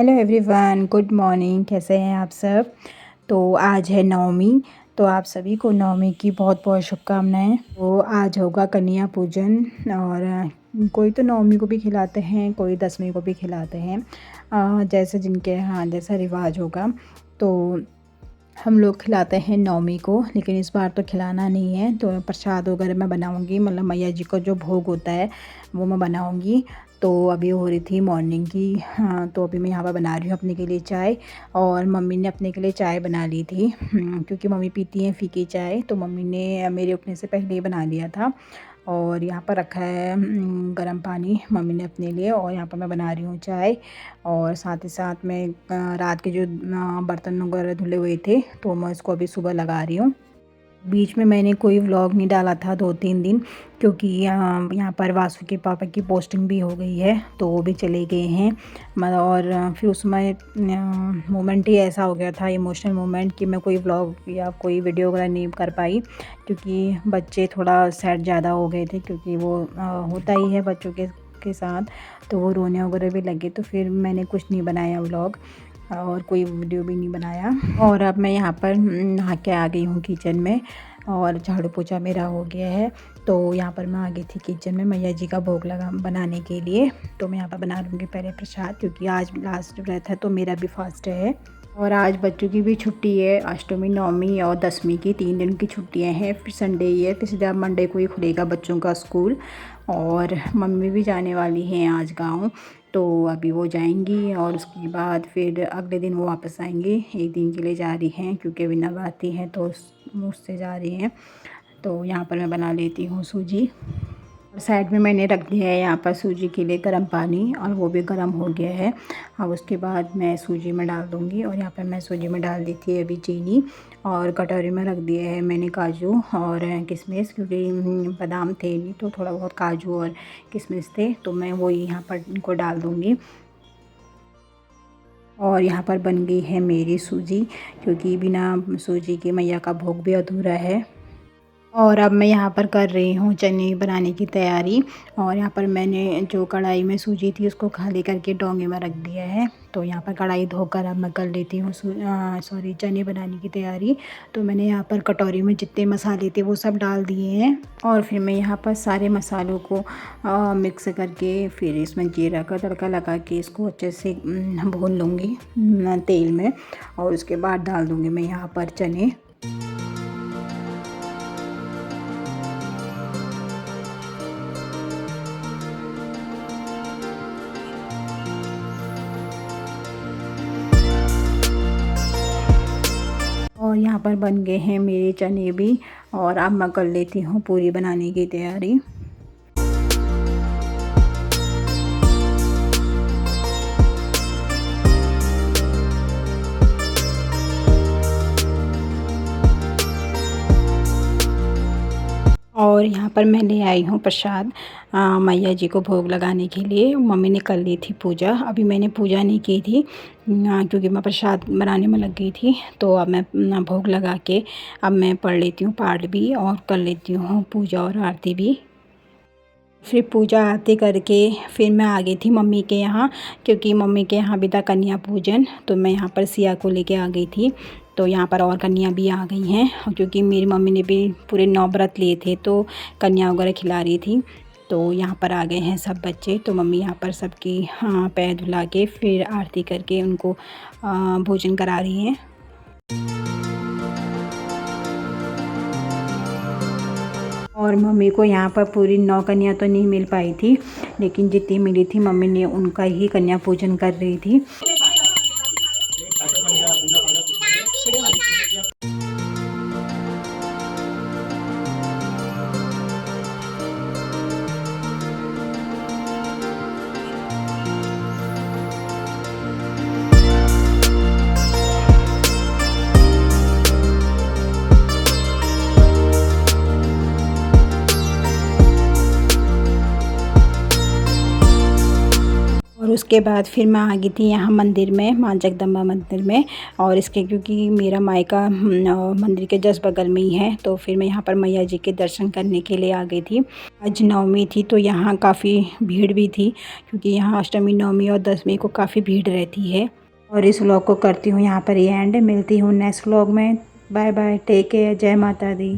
Hello everyone, good morning. कैसे हैं आप सब। तो आज है नवमी, तो आप सभी को नवमी की बहुत बहुत शुभकामनाएं। तो आज होगा कन्या पूजन और कोई तो नवमी को भी खिलाते हैं, कोई दसवीं को भी खिलाते हैं, जैसे जिनके यहाँ जैसा रिवाज होगा। तो हम लोग खिलाते हैं नवमी को, लेकिन इस बार तो खिलाना नहीं है। तो प्रसाद वगैरह मैं बनाऊंगी, मतलब मैया जी को जो भोग होता है वो मैं बनाऊंगी। तो अभी हो रही थी मॉर्निंग की, हाँ, तो अभी मैं यहाँ पर बना रही हूँ अपने के लिए चाय। और मम्मी ने अपने के लिए चाय बना ली थी, क्योंकि मम्मी पीती हैं फीकी चाय, तो मम्मी ने मेरे उठने से पहले ही बना लिया था। और यहाँ पर रखा है गर्म पानी मम्मी ने अपने लिए, और यहाँ पर मैं बना रही हूँ चाय। और साथ ही साथ में रात के जो बर्तन वगैरह धुले हुए थे, तो मैं इसको अभी सुबह लगा रही हूँ। बीच में मैंने कोई व्लॉग नहीं डाला था 2-3 दिन, क्योंकि यहाँ पर वासु के पापा की पोस्टिंग भी हो गई है, तो वो भी चले गए हैं। मतलब और फिर उसमें मोमेंट ही ऐसा हो गया था, इमोशनल मोमेंट, कि मैं कोई व्लॉग या कोई वीडियो वगैरह नहीं कर पाई, क्योंकि बच्चे थोड़ा सैड ज़्यादा हो गए थे, क्योंकि वो होता ही है बच्चों के साथ, तो वो रोने वगैरह भी लगे। तो फिर मैंने कुछ नहीं बनाया व्लॉग और कोई वीडियो भी नहीं बनाया। और अब मैं यहाँ पर नहा के आ गई हूँ किचन में, और झाड़ू पोछा मेरा हो गया है। तो यहाँ पर मैं आ गई थी किचन में मैया जी का भोग लगा बनाने के लिए। तो मैं यहाँ पर बना लूँगी पहले प्रसाद, क्योंकि आज लास्ट व्रत है, तो मेरा भी फास्ट है। और आज बच्चों की भी छुट्टी है, अष्टमी नवमी और दसवीं की 3 दिन की छुट्टियां हैं। फिर संडे ही है, फिर सीधा मंडे को ही खुलेगा बच्चों का स्कूल। और मम्मी भी जाने वाली हैं आज गांव, तो अभी वो जाएंगी और उसके बाद फिर अगले दिन वो वापस आएंगी। 1 दिन के लिए जा रही हैं, क्योंकि अभी नवरात्रि हैं, तो मुझसे जा रही हैं। तो यहाँ पर मैं बना लेती हूँ सूजी। और साइड में मैंने रख दिया है यहाँ पर सूजी के लिए गर्म पानी, और वो भी गर्म हो गया है। अब उसके बाद मैं सूजी में डाल दूँगी, और यहाँ पर मैं सूजी में डाल दी थी अभी चीनी। और कटोरी में रख दिया है मैंने काजू और किशमिश, क्योंकि बादाम थे नहीं, तो थोड़ा बहुत काजू और किशमिश थे, तो मैं वो यहाँ पर इनको डाल दूँगी। और यहाँ पर बन गई है मेरी सूजी, क्योंकि बिना सूजी के मैया का भोग भी अधूरा है। और अब मैं यहाँ पर कर रही हूँ चने बनाने की तैयारी। और यहाँ पर मैंने जो कढ़ाई में सूजी थी उसको खाली करके डोंगे में रख दिया है। तो यहाँ पर कढ़ाई धोकर अब मैं कर लेती हूँ चने बनाने की तैयारी। तो मैंने यहाँ पर कटोरी में जितने मसाले थे वो सब डाल दिए हैं, और फिर मैं यहाँ पर सारे मसालों को मिक्स करके फिर इसमें जीरा का तड़का लगा के इसको अच्छे से भून लूँगी तेल में। और उसके बाद डाल दूँगी मैं यहाँ पर चने। और यहाँ पर बन गए हैं मेरे चने भी। और अब मैं कर लेती हूँ पूरी बनाने की तैयारी। और यहाँ पर मैं ले आई हूँ प्रसाद मैया जी को भोग लगाने के लिए। मम्मी ने कर ली थी पूजा, अभी मैंने पूजा नहीं की थी, क्योंकि मैं प्रसाद बनाने में लग गई थी। तो अब मैं भोग लगा के अब मैं पढ़ लेती हूँ पाठ भी, और कर लेती हूँ पूजा और आरती भी। फिर पूजा आरती करके फिर मैं आ गई थी मम्मी के यहाँ, क्योंकि मम्मी के यहाँ भी था कन्या पूजन। तो मैं यहाँ पर सिया को लेके आ गई थी। तो यहाँ पर और कन्या भी आ गई हैं, क्योंकि मेरी मम्मी ने भी पूरे 9 व्रत लिए थे, तो कन्या वगैरह खिला रही थी। तो यहाँ पर आ गए हैं सब बच्चे। तो मम्मी यहाँ पर सबकी पैर धुला के फिर आरती करके उनको भोजन करा रही हैं। और मम्मी को यहाँ पर पूरी 9 कन्या तो नहीं मिल पाई थी, लेकिन जितनी मिली थी मम्मी ने उनका ही कन्या पूजन कर रही थी। और उसके बाद फिर मैं आ गई थी यहाँ मंदिर में, माँ जगदम्बा मंदिर में। और इसके क्योंकि मेरा मायका मंदिर के जस्ट बगल में ही है, तो फिर मैं यहाँ पर मैया जी के दर्शन करने के लिए आ गई थी। आज नवमी थी तो यहाँ काफ़ी भीड़ भी थी, क्योंकि यहाँ अष्टमी, नवमी और दसवीं को काफ़ी भीड़ रहती है। और इस व्लॉग को करती हूँ यहाँ पर ही एंड। मिलती हूँ नेक्स्ट व्लॉग में। बाय बाय, टेक केयर, जय माता दी।